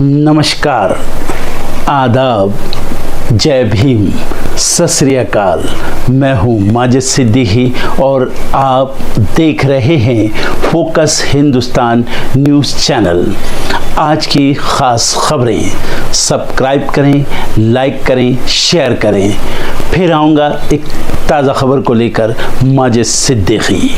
नमस्कार, आदाब, जय भीम, सत श्री अकाल। मैं हूँ माजिद सिद्दीकी और आप देख रहे हैं फोकस हिंदुस्तान न्यूज़ चैनल। आज की ख़ास खबरें सब्सक्राइब करें, लाइक करें, शेयर करें। फिर आऊँगा एक ताज़ा खबर को लेकर माजिद सिद्दीकी।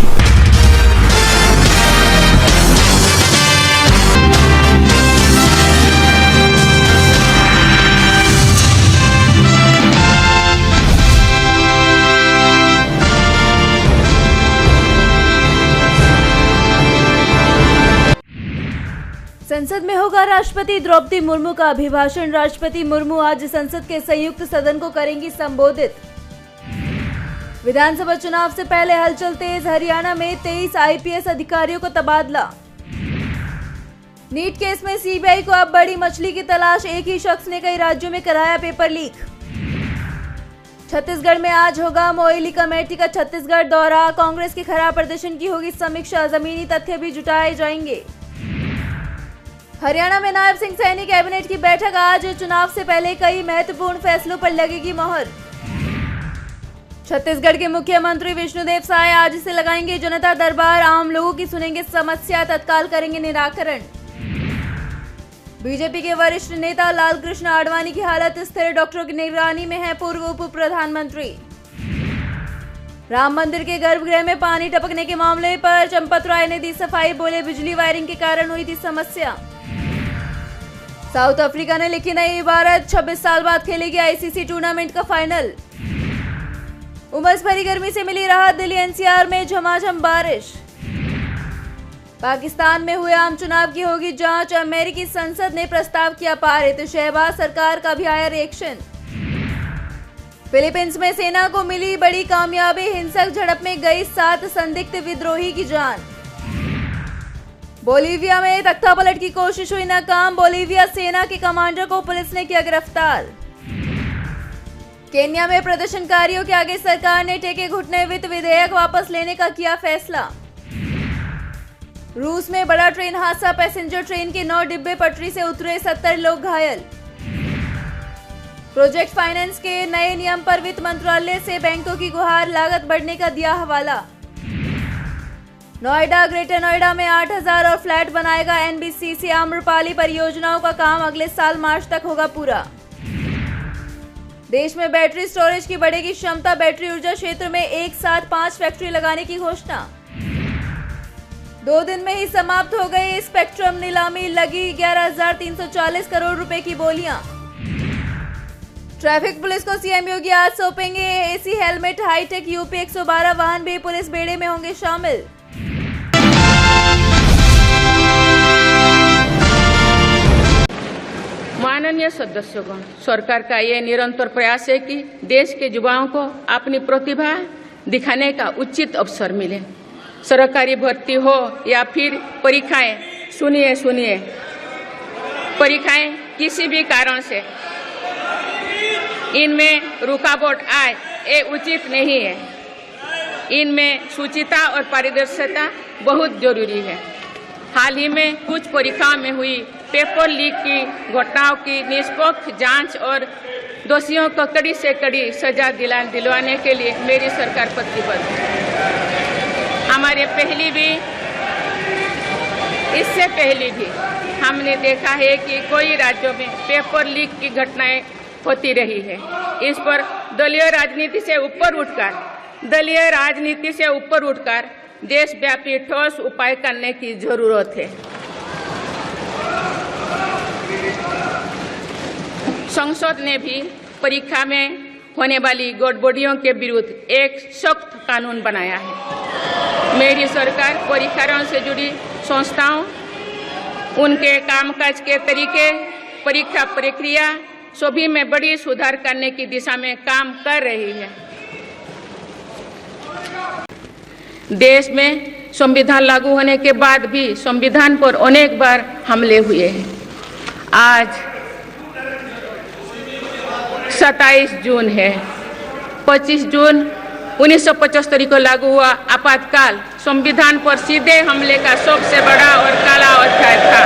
संसद में होगा राष्ट्रपति द्रौपदी मुर्मू का अभिभाषण। राष्ट्रपति मुर्मू आज संसद के संयुक्त सदन को करेंगी संबोधित। विधानसभा चुनाव से पहले हलचल तेज। हरियाणा में 23 आईपीएस अधिकारियों को तबादला। नीट केस में सीबीआई को अब बड़ी मछली की तलाश। एक ही शख्स ने कई राज्यों में कराया पेपर लीक। छत्तीसगढ़ में आज होगा मोइली कमेटी का छत्तीसगढ़ दौरा। कांग्रेस के खराब प्रदर्शन की होगी समीक्षा। जमीनी तथ्य भी जुटाए जाएंगे। हरियाणा में नायब सिंह सैनी कैबिनेट की बैठक आज। चुनाव से पहले कई महत्वपूर्ण फैसलों पर लगेगी मोहर। छत्तीसगढ़ के मुख्यमंत्री विष्णुदेव साय आज से लगाएंगे जनता दरबार। आम लोगों की सुनेंगे समस्या, तत्काल करेंगे निराकरण। बीजेपी के वरिष्ठ नेता लालकृष्ण आडवाणी की हालत स्थिर। डॉक्टरों की निगरानी में है पूर्व उप प्रधानमंत्री। राम मंदिर के गर्भगृह में पानी टपकने के मामले पर चंपत राय ने दी सफाई। बोले बिजली वायरिंग के कारण हुई थी समस्या। साउथ अफ्रीका ने लिखी नई इबारत। 26 साल बाद खेलेगी आईसीसी टूर्नामेंट का फाइनल। उमस भरी गर्मी से मिली राहत। दिल्ली एनसीआर में झमाझम बारिश। पाकिस्तान में हुए आम चुनाव की होगी जांच। अमेरिकी संसद ने प्रस्ताव किया पारित। शहबाज सरकार का भी आया रिएक्शन। फिलीपींस में सेना को मिली बड़ी कामयाबी। हिंसक झड़प में गई 7 संदिग्ध विद्रोही की जान। बोलीविया में तख्तापलट की कोशिश हुई नाकाम। बोलीविया सेना के कमांडर को पुलिस ने किया गिरफ्तार। केन्या में प्रदर्शनकारियों के आगे सरकार ने टेके घुटने। वित्त विधेयक वापस लेने का किया फैसला। रूस में बड़ा ट्रेन हादसा। पैसेंजर ट्रेन के 9 डिब्बे पटरी से उतरे, 70 लोग घायल। प्रोजेक्ट फाइनेंस के नए नियम पर वित्त मंत्रालय से बैंकों की गुहार। लागत बढ़ने का दिया हवाला। नोएडा ग्रेटर नोएडा में 8000 और फ्लैट बनाएगा एनबीसीसी। आम्रपाली परियोजनाओं का काम अगले साल मार्च तक होगा पूरा। देश में बैटरी स्टोरेज की बढ़ेगी क्षमता। बैटरी ऊर्जा क्षेत्र में एक साथ 5 फैक्ट्री लगाने की घोषणा। 2 दिन में ही समाप्त हो गई स्पेक्ट्रम नीलामी। लगी 11,340 करोड़ रुपए की बोलियां। ट्रैफिक पुलिस को सीएम योगी आज सौंपेंगे एसी हेलमेट। हाईटेक यूपी 112 वाहन भी पुलिस बेड़े में होंगे शामिल। माननीय सदस्यगण, सरकार का ये निरंतर प्रयास है कि देश के युवाओं को अपनी प्रतिभा दिखाने का उचित अवसर मिले। सरकारी भर्ती हो या फिर परीक्षाएं, सुनिए परीक्षाएं किसी भी कारण से इनमें रुकावट आए, ये उचित नहीं है। इनमें शुचिता और पारदर्शिता बहुत जरूरी है। हाल ही में कुछ परीक्षाओं में हुई पेपर लीक की घटनाओं की निष्पक्ष जांच और दोषियों को कड़ी से कड़ी सजा दिलवाने के लिए मेरी सरकार प्रतिबद्ध है। इससे पहले भी हमने देखा है कि कई राज्यों में पेपर लीक की घटनाएं होती रही है। इस पर दलीय राजनीति से ऊपर उठकर देशव्यापी ठोस उपाय करने की जरूरत है। संसद ने भी परीक्षा में होने वाली गड़बड़ियों के विरुद्ध एक सख्त कानून बनाया है। मेरी सरकार परीक्षाओं से जुड़ी संस्थाओं, उनके कामकाज के तरीके, परीक्षा प्रक्रिया सभी में बड़ी सुधार करने की दिशा में काम कर रही है। देश में संविधान लागू होने के बाद भी संविधान पर अनेक बार हमले हुए हैं। आज 27 जून है। 25 जून 1975 को लागू हुआ आपातकाल संविधान पर सीधे हमले का सबसे बड़ा और काला अध्याय था।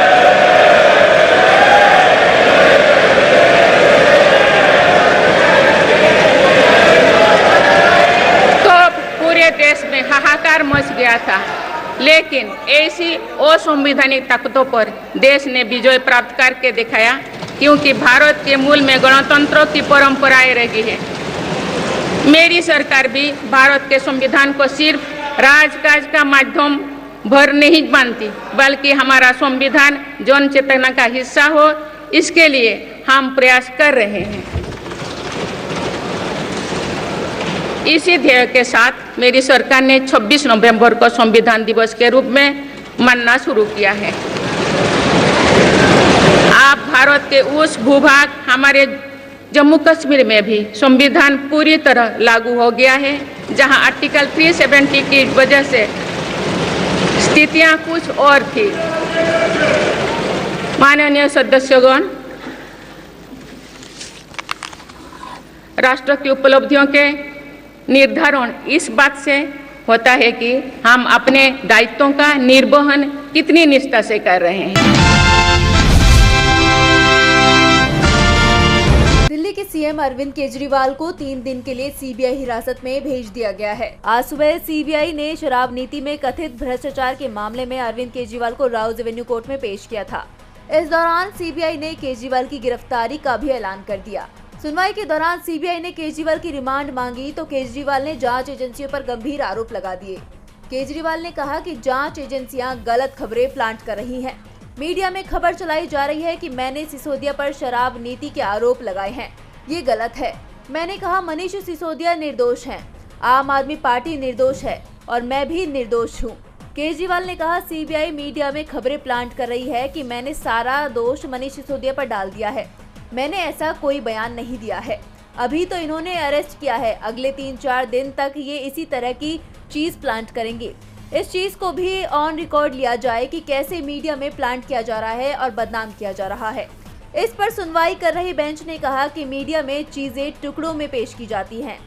लेकिन ऐसी असंवैधानिक ताकतों पर देश ने विजय प्राप्त करके दिखाया, क्योंकि भारत के मूल में गणतंत्र की परंपराएं रही है। मेरी सरकार भी भारत के संविधान को सिर्फ राजकाज का माध्यम भर नहीं मानती, बल्कि हमारा संविधान जन चेतना का हिस्सा हो, इसके लिए हम प्रयास कर रहे हैं। इसी ध्येय के साथ मेरी सरकार ने 26 नवंबर को संविधान दिवस के रूप में मनाना शुरू किया है। अब भारत के उस भूभाग हमारे जम्मू कश्मीर में भी संविधान पूरी तरह लागू हो गया है, जहां आर्टिकल 370 की वजह से स्थितियां कुछ और थी। माननीय सदस्यगण, राष्ट्र की उपलब्धियों के निर्धारण इस बात से होता है कि हम अपने दायित्वों का निर्वहन कितनी निष्ठा से कर रहे हैं। दिल्ली के सीएम अरविंद केजरीवाल को 3 दिन के लिए सीबीआई हिरासत में भेज दिया गया है। आज सुबह सीबीआई ने शराब नीति में कथित भ्रष्टाचार के मामले में अरविंद केजरीवाल को राउज एवेन्यू कोर्ट में पेश किया था। इस दौरान सीबीआई ने केजरीवाल की गिरफ्तारी का भी ऐलान कर दिया। सुनवाई के दौरान सीबीआई ने केजरीवाल की रिमांड मांगी तो केजरीवाल ने जांच एजेंसियों पर गंभीर आरोप लगा दिए। केजरीवाल ने कहा कि जांच एजेंसियां गलत खबरें प्लांट कर रही हैं। मीडिया में खबर चलाई जा रही है कि मैंने सिसोदिया पर शराब नीति के आरोप लगाए हैं, ये गलत है। मैंने कहा मनीष सिसोदिया निर्दोष हैं, आम आदमी पार्टी निर्दोष है और मैं भी निर्दोष हूँ। केजरीवाल ने कहा सीबीआई मीडिया में खबरें प्लांट कर रही है कि मैंने सारा दोष मनीष सिसोदिया पर डाल दिया है। मैंने ऐसा कोई बयान नहीं दिया है। अभी तो इन्होंने अरेस्ट किया है, अगले 3-4 दिन तक ये इसी तरह की चीज प्लांट करेंगे। इस चीज को भी ऑन रिकॉर्ड लिया जाए कि कैसे मीडिया में प्लांट किया जा रहा है और बदनाम किया जा रहा है। इस पर सुनवाई कर रही बेंच ने कहा कि मीडिया में चीजें टुकड़ों में पेश की जाती हैं।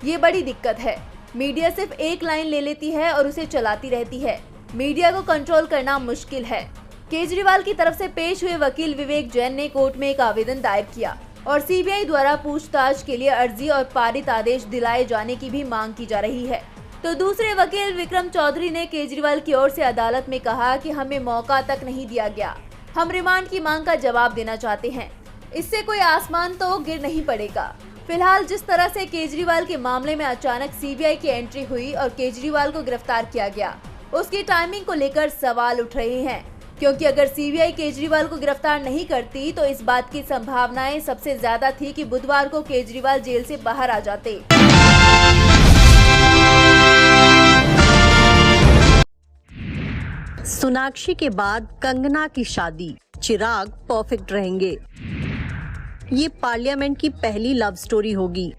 ये बड़ी दिक्कत है। मीडिया सिर्फ एक लाइन ले लेती है और उसे चलाती रहती है। मीडिया को कंट्रोल करना मुश्किल है। केजरीवाल की तरफ से पेश हुए वकील विवेक जैन ने कोर्ट में एक आवेदन दायर किया और सीबीआई द्वारा पूछताछ के लिए अर्जी और पारित आदेश दिलाए जाने की भी मांग की जा रही है। तो दूसरे वकील विक्रम चौधरी ने केजरीवाल की ओर से अदालत में कहा कि हमें मौका तक नहीं दिया गया, हम रिमांड की मांग का जवाब देना चाहते हैं। इससे कोई आसमान तो गिर नहीं पड़ेगा। फिलहाल जिस तरह से केजरीवाल के मामले में अचानक सीबीआई की एंट्री हुई और केजरीवाल को गिरफ्तार किया गया, उसकी टाइमिंग को लेकर सवाल उठ रहे हैं, क्योंकि अगर सीबीआई केजरीवाल को गिरफ्तार नहीं करती तो इस बात की संभावनाएं सबसे ज्यादा थी कि बुधवार को केजरीवाल जेल से बाहर आ जाते। सोनाक्षी के बाद कंगना की शादी, चिराग परफेक्ट रहेंगे। ये पार्लियामेंट की पहली लव स्टोरी होगी।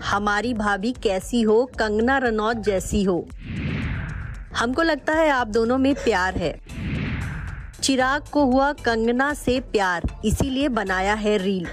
हमारी भाभी कैसी हो, कंगना रनौत जैसी हो। हमको लगता है आप दोनों में प्यार है। चिराग को हुआ कंगना से प्यार, इसीलिए बनाया है रील।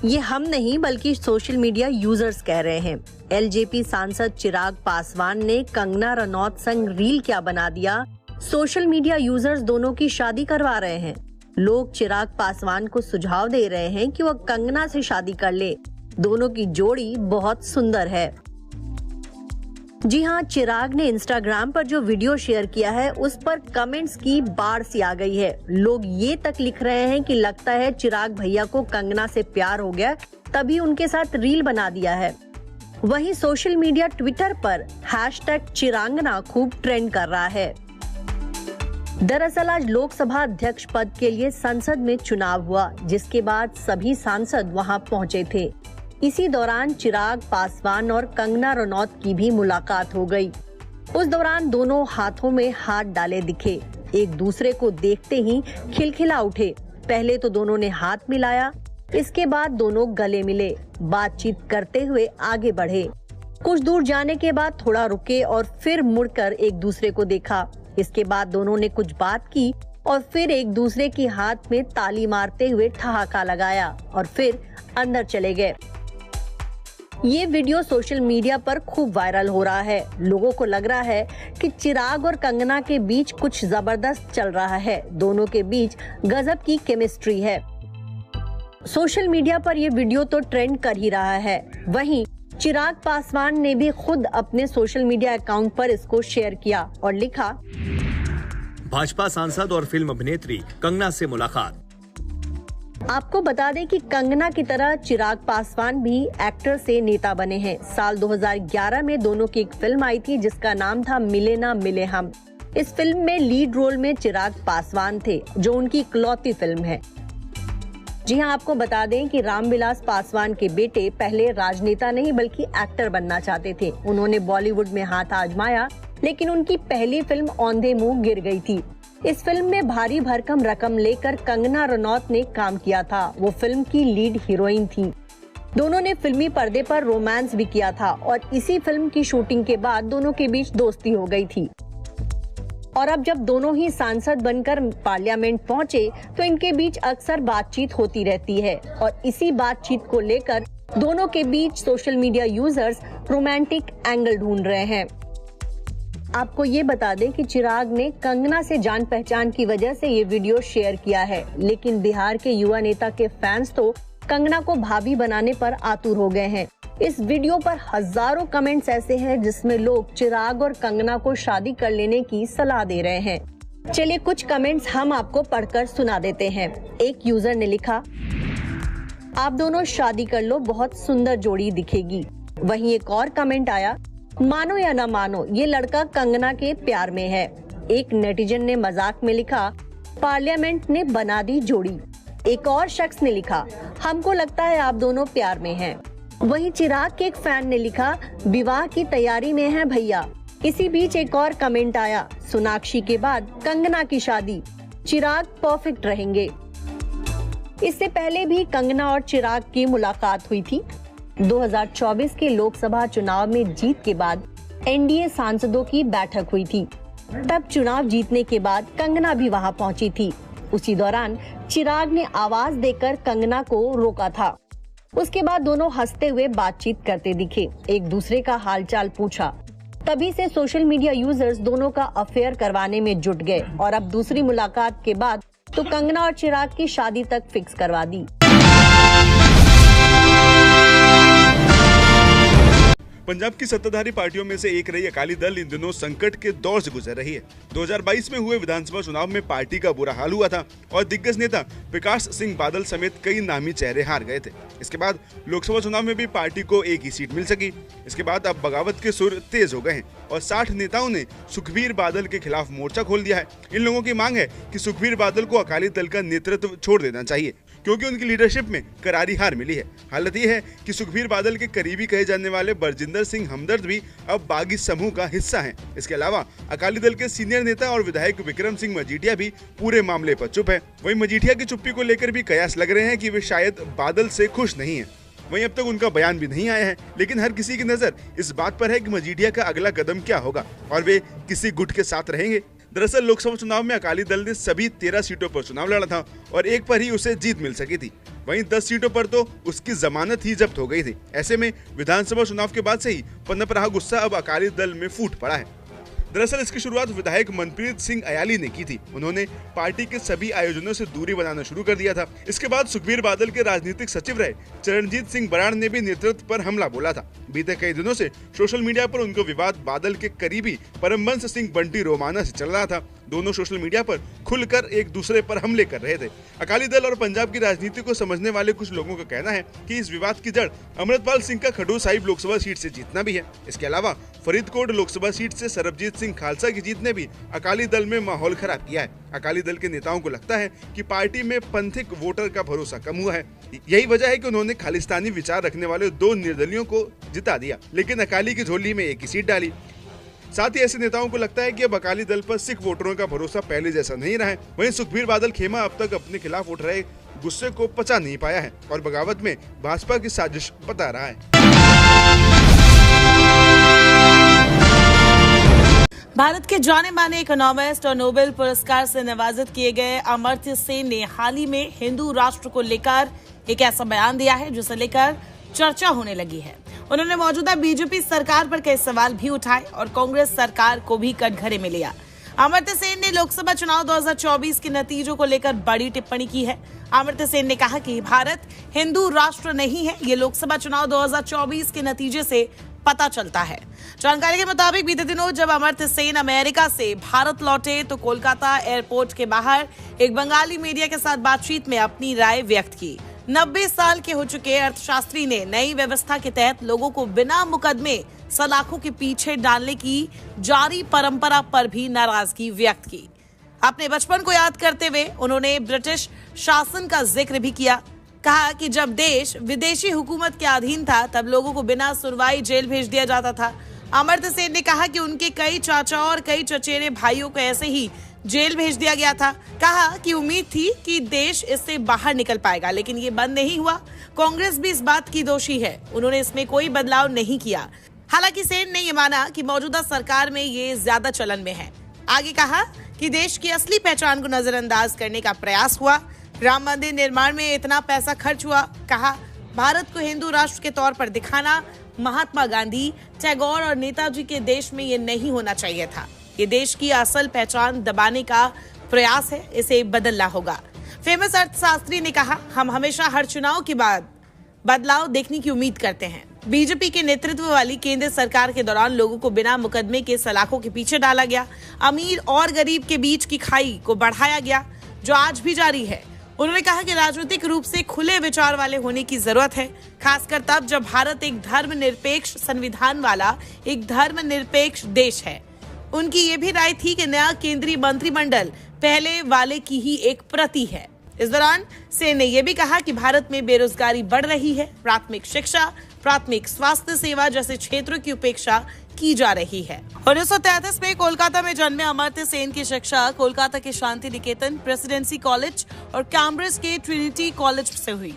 ये हम नहीं बल्कि सोशल मीडिया यूजर्स कह रहे हैं। एलजेपी सांसद चिराग पासवान ने कंगना रनौत संग रील क्या बना दिया। सोशल मीडिया यूजर्स दोनों की शादी करवा रहे हैं। लोग चिराग पासवान को सुझाव दे रहे हैं कि वह कंगना से शादी कर ले। दोनों की जोड़ी बहुत सुंदर है। जी हाँ, चिराग ने इंस्टाग्राम पर जो वीडियो शेयर किया है उस पर कमेंट्स की बाढ़ सी आ गई है। लोग ये तक लिख रहे हैं कि लगता है चिराग भैया को कंगना से प्यार हो गया, तभी उनके साथ रील बना दिया है। वहीं सोशल मीडिया ट्विटर पर #चिरांगना खूब ट्रेंड कर रहा है। दरअसल आज लोकसभा अध्यक्ष पद के लिए संसद में चुनाव हुआ, जिसके बाद सभी सांसद वहां पहुंचे थे। इसी दौरान चिराग पासवान और कंगना रनौत की भी मुलाकात हो गई। उस दौरान दोनों हाथों में हाथ डाले दिखे। एक दूसरे को देखते ही खिलखिला उठे। पहले तो दोनों ने हाथ मिलाया, इसके बाद दोनों गले मिले, बातचीत करते हुए आगे बढ़े। कुछ दूर जाने के बाद थोड़ा रुके और फिर मुड़कर एक दूसरे को देखा। इसके बाद दोनों ने कुछ बात की और फिर एक दूसरे की हाथ में ताली मारते हुए ठहाका लगाया और फिर अंदर चले गए। ये वीडियो सोशल मीडिया पर खूब वायरल हो रहा है। लोगों को लग रहा है कि चिराग और कंगना के बीच कुछ जबरदस्त चल रहा है। दोनों के बीच गजब की केमिस्ट्री है। सोशल मीडिया पर ये वीडियो तो ट्रेंड कर ही रहा है। वहीं चिराग पासवान ने भी खुद अपने सोशल मीडिया अकाउंट पर इसको शेयर किया और लिखा, भाजपा सांसद और फिल्म अभिनेत्री कंगना से मुलाकात। आपको बता दें कि कंगना की तरह चिराग पासवान भी एक्टर से नेता बने हैं। साल 2011 में दोनों की एक फिल्म आई थी जिसका नाम था मिले ना मिले हम। इस फिल्म में लीड रोल में चिराग पासवान थे, जो उनकी इकलौती फिल्म है। जी हां, आपको बता दें कि रामविलास पासवान के बेटे पहले राजनेता नहीं बल्कि एक्टर बनना चाहते थे। उन्होंने बॉलीवुड में हाथ आजमाया, लेकिन उनकी पहली फिल्म औंधे मुंह गिर गई थी। इस फिल्म में भारी भरकम रकम लेकर कंगना रनौत ने काम किया था। वो फिल्म की लीड हीरोइन थी। दोनों ने फिल्मी पर्दे पर रोमांस भी किया था और इसी फिल्म की शूटिंग के बाद दोनों के बीच दोस्ती हो गई थी। और अब जब दोनों ही सांसद बनकर पार्लियामेंट पहुंचे तो इनके बीच अक्सर बातचीत होती रहती है और इसी बातचीत को लेकर दोनों के बीच social media users romantic angle ढूंढ रहे हैं। आपको ये बता दें कि चिराग ने कंगना से जान पहचान की वजह से ये वीडियो शेयर किया है, लेकिन बिहार के युवा नेता के फैंस तो कंगना को भाभी बनाने पर आतुर हो गए हैं। इस वीडियो पर हजारों कमेंट्स ऐसे हैं जिसमें लोग चिराग और कंगना को शादी कर लेने की सलाह दे रहे हैं। चलिए कुछ कमेंट्स हम आपको पढ़कर सुना देते हैं। एक यूजर ने लिखा, आप दोनों शादी कर लो, बहुत सुंदर जोड़ी दिखेगी। वहीं एक और कमेंट आया, मानो या न मानो ये लड़का कंगना के प्यार में है। एक नेटिजन ने मजाक में लिखा, पार्लियामेंट ने बना दी जोड़ी। एक और शख्स ने लिखा, हमको लगता है आप दोनों प्यार में हैं। वहीं चिराग के एक फैन ने लिखा, विवाह की तैयारी में है भैया। इसी बीच एक और कमेंट आया, सोनाक्षी के बाद कंगना की शादी, चिराग परफेक्ट रहेंगे। इससे पहले भी कंगना और चिराग की मुलाकात हुई थी। 2024 के लोकसभा चुनाव में जीत के बाद एनडीए सांसदों की बैठक हुई थी। तब चुनाव जीतने के बाद कंगना भी वहां पहुंची थी। उसी दौरान चिराग ने आवाज देकर कंगना को रोका था। उसके बाद दोनों हंसते हुए बातचीत करते दिखे, एक दूसरे का हालचाल पूछा। तभी से सोशल मीडिया यूजर्स दोनों का अफेयर करवाने में जुट गए और अब दूसरी मुलाकात के बाद तो कंगना और चिराग की शादी तक फिक्स करवा दी। पंजाब की सत्ताधारी पार्टियों में से एक रही अकाली दल इन दिनों संकट के दौर से गुजर रही है। 2022 में हुए विधानसभा चुनाव में पार्टी का बुरा हाल हुआ था और दिग्गज नेता प्रकाश सिंह बादल समेत कई नामी चेहरे हार गए थे। इसके बाद लोकसभा चुनाव में भी पार्टी को एक ही सीट मिल सकी। इसके बाद अब बगावत के सुर तेज हो गए हैं और 60 नेताओं ने सुखबीर बादल के खिलाफ मोर्चा खोल दिया है। इन लोगों की मांग है कि सुखबीर बादल को अकाली दल का नेतृत्व छोड़ देना चाहिए, क्योंकि उनकी लीडरशिप में करारी हार मिली है। हालत ये है कि सुखबीर बादल के करीबी कहे जाने वाले बरजिंदर सिंह हमदर्द भी अब बागी समूह का हिस्सा हैं। इसके अलावा अकाली दल के सीनियर नेता और विधायक विक्रम सिंह मजीठिया भी पूरे मामले पर चुप है। वहीं मजीठिया की चुप्पी को लेकर भी कयास लग रहे हैं कि वे शायद बादल से खुश नहीं है। वहीं अब तक उनका बयान भी नहीं आया है, लेकिन हर किसी की नजर इस बात पर है कि मजीठिया का अगला कदम क्या होगा और वे किसी गुट के साथ रहेंगे। दरअसल लोकसभा चुनाव में अकाली दल ने सभी 13 सीटों पर चुनाव लड़ा था और एक पर ही उसे जीत मिल सकी थी। वहीं 10 सीटों पर तो उसकी जमानत ही जब्त हो गई थी। ऐसे में विधानसभा चुनाव के बाद से ही पनप रहा गुस्सा अब अकाली दल में फूट पड़ा है। दरअसल इसकी शुरुआत विधायक मनप्रीत सिंह अयाली ने की थी। उन्होंने पार्टी के सभी आयोजनों से दूरी बनाना शुरू कर दिया था। इसके बाद सुखबीर बादल के राजनीतिक सचिव रहे चरणजीत सिंह बराड़ ने भी नेतृत्व पर हमला बोला था। बीते कई दिनों से सोशल मीडिया पर उनको विवाद बादल के करीबी परमबंस सिंह बंटी रोमाना से चल रहा था। दोनों सोशल मीडिया पर खुलकर एक दूसरे पर हमले कर रहे थे। अकाली दल और पंजाब की राजनीति को समझने वाले कुछ लोगों का कहना है कि इस विवाद की जड़ अमृतपाल सिंह का खडूर साहिब लोकसभा सीट से जीतना भी है। इसके अलावा फरीदकोट लोकसभा सीट से सरबजीत सिंह खालसा की जीत ने भी अकाली दल में माहौल खराब किया है। अकाली दल के नेताओं को लगता है कि पार्टी में पंथिक वोटर का भरोसा कम हुआ है। यही वजह है कि उन्होंने खालिस्तानी विचार रखने वाले 2 निर्दलियों को जिता दिया, लेकिन अकाली की झोली में एक ही सीट डाली। साथ ही ऐसे नेताओं को लगता है कि अब अकाली दल पर सिख वोटरों का भरोसा पहले जैसा नहीं रहा है। वहीं सुखबीर बादल खेमा अब तक अपने खिलाफ उठ रहे गुस्से को पचा नहीं पाया है और बगावत में भाजपा की साजिश बता रहा है। भारत के जाने माने इकोनॉमिस्ट और नोबेल पुरस्कार से नवाजित किए गए अमर्त्य सेन ने हाल ही में हिंदू राष्ट्र को लेकर एक ऐसा बयान दिया है जिसे लेकर चर्चा होने लगी है। उन्होंने मौजूदा बीजेपी सरकार पर कई सवाल भी उठाए और कांग्रेस सरकार को भी कटघरे में लिया। अमर्त्य सेन ने लोकसभा चुनाव 2024 के नतीजों को लेकर बड़ी टिप्पणी की है। अमर्त्य सेन ने कहा कि भारत हिंदू राष्ट्र नहीं है, ये लोकसभा चुनाव 2024 के नतीजे से पता चलता है। जानकारी के मुताबिक बीते दिनों जब अमर्त्य सेन अमेरिका से भारत लौटे तो कोलकाता एयरपोर्ट के बाहर एक बंगाली मीडिया के साथ बातचीत में अपनी राय व्यक्त की। 90 साल के हो चुके अर्थशास्त्री ने नई व्यवस्था के तहत लोगों को बिना मुकदमे सलाखों के पीछे डालने की जारी परंपरा पर भी नाराजगी व्यक्त की। अपने बचपन को याद करते हुए उन्होंने ब्रिटिश शासन का जिक्र भी किया। कहा कि जब देश विदेशी हुकूमत के अधीन था तब लोगों को बिना सुनवाई जेल भेज दिया जाता था। अमर्त्य सेन ने कहा कि उनके कई चाचा और कई चचेरे भाइयों को ऐसे ही जेल भेज दिया गया था। कहा कि उम्मीद थी कि देश इससे बाहर निकल पाएगा, लेकिन ये बंद नहीं हुआ। कांग्रेस भी इस बात की दोषी है, उन्होंने इसमें कोई बदलाव नहीं किया। हालांकि सेन ने ये माना कि मौजूदा सरकार में ये ज्यादा चलन में है। आगे कहा कि देश की असली पहचान को नजरअंदाज करने का प्रयास हुआ। राम मंदिर निर्माण में इतना पैसा खर्च हुआ। कहा भारत को हिंदू राष्ट्र के तौर पर दिखाना महात्मा गांधी, टैगोर और नेताजी के देश में ये नहीं होना चाहिए था। ये देश की असल पहचान दबाने का प्रयास है, इसे बदलना होगा। फेमस अर्थशास्त्री ने कहा हम हमेशा हर चुनाव के बाद बदलाव देखने की उम्मीद करते हैं। बीजेपी के नेतृत्व वाली केंद्र सरकार के दौरान लोगों को बिना मुकदमे के सलाखों के पीछे डाला गया। अमीर और गरीब के बीच की खाई को बढ़ाया गया, जो आज भी जारी है। उन्होंने कहा कि राजनीतिक रूप से खुले विचार वाले होने की जरूरत है, खासकर तब जब भारत एक धर्मनिरपेक्ष संविधान वाला एक धर्मनिरपेक्ष देश है। उनकी ये भी राय थी कि नया केंद्रीय मंत्रिमंडल पहले वाले की ही एक प्रति है। इस दौरान सेन ने यह भी कहा कि भारत में बेरोजगारी बढ़ रही है, प्राथमिक शिक्षा, प्राथमिक स्वास्थ्य सेवा जैसे क्षेत्रों की उपेक्षा की जा रही है। 1933 में कोलकाता में जन्मे अमर्त्य सेन की शिक्षा कोलकाता के शांति निकेतन, प्रेसिडेंसी कॉलेज और कैम्ब्रिज के ट्रिनिटी कॉलेज से हुई।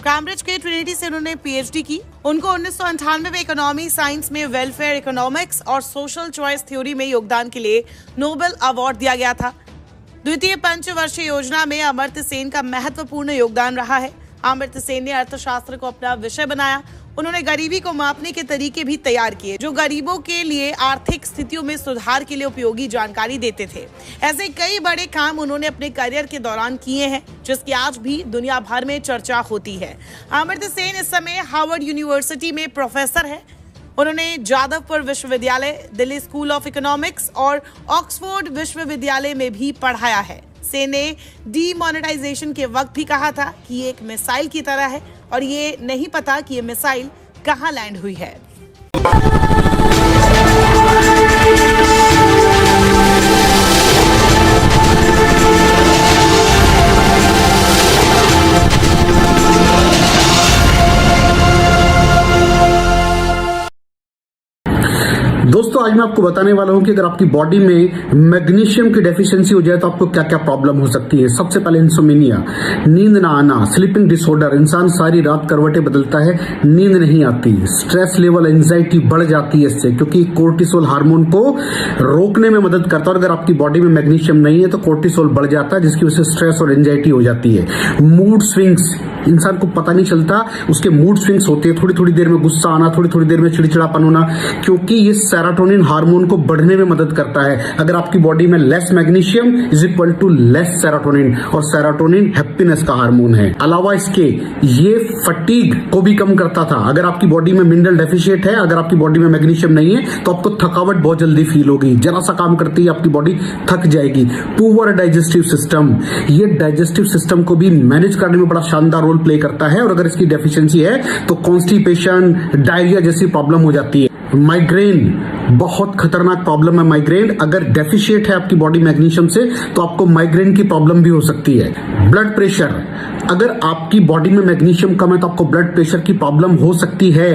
कैम्ब्रिज के ट्रिनिटी से उन्होंने पीएचडी की। उनको 1998 में इकोनॉमी साइंस में वेलफेयर इकोनॉमिक्स और सोशल चॉइस थ्योरी में योगदान के लिए नोबेल अवार्ड दिया गया था। द्वितीय पंचवर्षीय योजना में अमर्त्य सेन का महत्वपूर्ण योगदान रहा है। अमर्त्य सेन ने अर्थशास्त्र को अपना विषय बनाया। उन्होंने गरीबी को मापने के तरीके भी तैयार किए, जो गरीबों के लिए आर्थिक स्थितियों में सुधार के लिए उपयोगी जानकारी देते थे। ऐसे कई बड़े काम उन्होंने अपने करियर के दौरान किए हैं, जिसकी आज भी दुनिया भर में चर्चा होती है। अमर्त्य सेन इस समय हार्वर्ड यूनिवर्सिटी में प्रोफेसर है। उन्होंने जादवपुर विश्वविद्यालय, दिल्ली स्कूल ऑफ इकोनॉमिक्स और ऑक्सफोर्ड विश्वविद्यालय में भी पढ़ाया है। सेन ने डीमोनेटाइजेशन के वक्त भी कहा था कि ये एक मिसाइल की तरह है और ये नहीं पता कि ये मिसाइल कहां लैंड हुई है। दोस्तों आज मैं आपको बताने वाला हूं कि अगर आपकी बॉडी में मैग्नीशियम की डेफिशिएंसी हो जाए तो आपको क्या क्या प्रॉब्लम हो सकती है। सबसे पहले इंसोमेनिया, नींद ना आना, स्लीपिंग डिसऑर्डर, इंसान सारी रात करवटें बदलता है, नींद नहीं आती, स्ट्रेस लेवल, एंजाइटी बढ़ जाती है इससे, क्योंकि कोर्टिसोल हार्मोन को रोकने में मदद करता है। और अगर आपकी बॉडी में मैग्नीशियम नहीं है तो कोर्टिसोल बढ़ जाता है, जिसकी वजह से स्ट्रेस और एंजाइटी हो जाती है। मूड स्विंग्स, इंसान को पता नहीं चलता उसके मूड स्विंग्स होते हैं, थोड़ी थोड़ी देर में गुस्सा आना, थोड़ी थोड़ी देर में चिड़चिड़ापन होना, क्योंकि ये सेरोटोनिन हार्मोन को बढ़ने में मदद करता है। अगर आपकी बॉडी में less magnesium is equal to less serotonin, और सेरोटोनिन हैप्पीनेस का हार्मोन है। अलावा इसके ये फटीग को भी कम करता था। अगर आपकी बॉडी में मिनरल डेफिशिएट है, अगर आपकी बॉडी में मैग्नीशियम नहीं है तो आपको थकावट बहुत जल्दी फील होगी, जरा सा काम करती है आपकी बॉडी थक जाएगी। पुअर डाइजेस्टिव सिस्टम, ये डाइजेस्टिव सिस्टम को भी मैनेज करने में बड़ा शानदार रोल प्ले करता है, और अगर इसकी डेफिशिएंसी है तो कॉन्स्टिपेशन, डायरिया जैसी प्रॉब्लम हो जाती है। माइग्रेन बहुत खतरनाक प्रॉब्लम है। माइग्रेन अगर डेफिशिएट है आपकी बॉडी मैग्नीशियम से तो आपको माइग्रेन की प्रॉब्लम भी हो सकती है। ब्लड प्रेशर, अगर आपकी बॉडी में मैग्नीशियम कम है तो आपको ब्लड प्रेशर की प्रॉब्लम हो सकती है।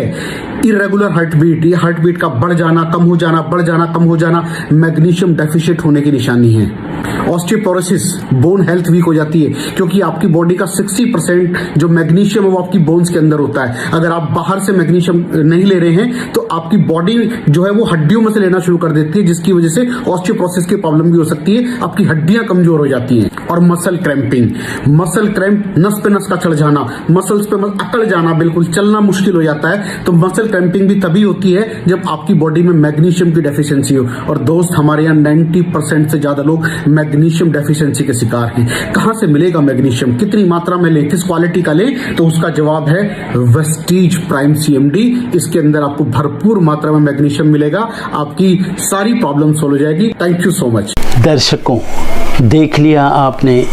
इरेगुलर हार्टबीट, ये हार्टबीट का बढ़ जाना, कम हो जाना, बढ़ जाना, कम हो जाना, मैग्नीशियम डेफिशिएट होने की निशानी है। ऑस्टियोपोरोसिस, बोन हेल्थ वीक हो जाती है, क्योंकि आपकी बॉडी का 60% जो मैग्नीशियम है वो आपकी बोन्स के अंदर होता है। अगर आप बाहर से मैग्नीशियम नहीं ले रहे हैं तो आपकी बॉडी जो है वो हड्डियों में से लेना शुरू कर देती है, जिसकी वजह से ऑस्टियोपोरोसिस की प्रॉब्लम भी हो सकती है, आपकी हड्डियां कमजोर हो जाती हैं। और मसल क्रैम्पिंग, मसल क्रैम्प, नस पे नस का चढ़ जाना, मसल्स पे अकड़ जाना, बिल्कुल चलना मुश्किल हो जाता है। तो मसल क्रैम्पिंग भी तभी होती है जब आपकी बॉडी में मैग्नीशियम की डेफिशिएंसी हो। और दोस्त, हमारे यहाँ 90% से ज्यादा लोग मैग्नीशियम डेफिशिएंसी के शिकार हैं। कहां से मिलेगा मैग्नीशियम, कितनी मात्रा में लें, किस क्वालिटी का लें? तो उसका जवाब है वेस्टीज प्राइम CMD। इसके अंदर आपको भरपूर मात्रा में मैग्नीशियम मिलेगा, आपकी सारी प्रॉब्लम सॉल्व हो जाएगी। Thank you so much. दर्शकों, देख लिया आपने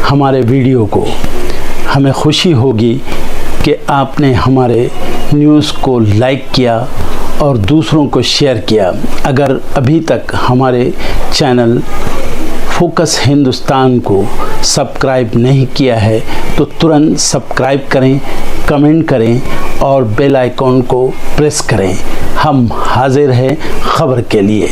हमारे वीडियो को। हमें खुशी होगी कि आपने हमारे न्यूज़ को लाइक किया और दूसरों को शेयर किया। अगर अभी तक हमारे चैनल फोकस हिंदुस्तान को सब्सक्राइब नहीं किया है तो तुरंत सब्सक्राइब करें, कमेंट करें और बेल आइकॉन को प्रेस करें। हम हाजिर हैं खबर के लिए।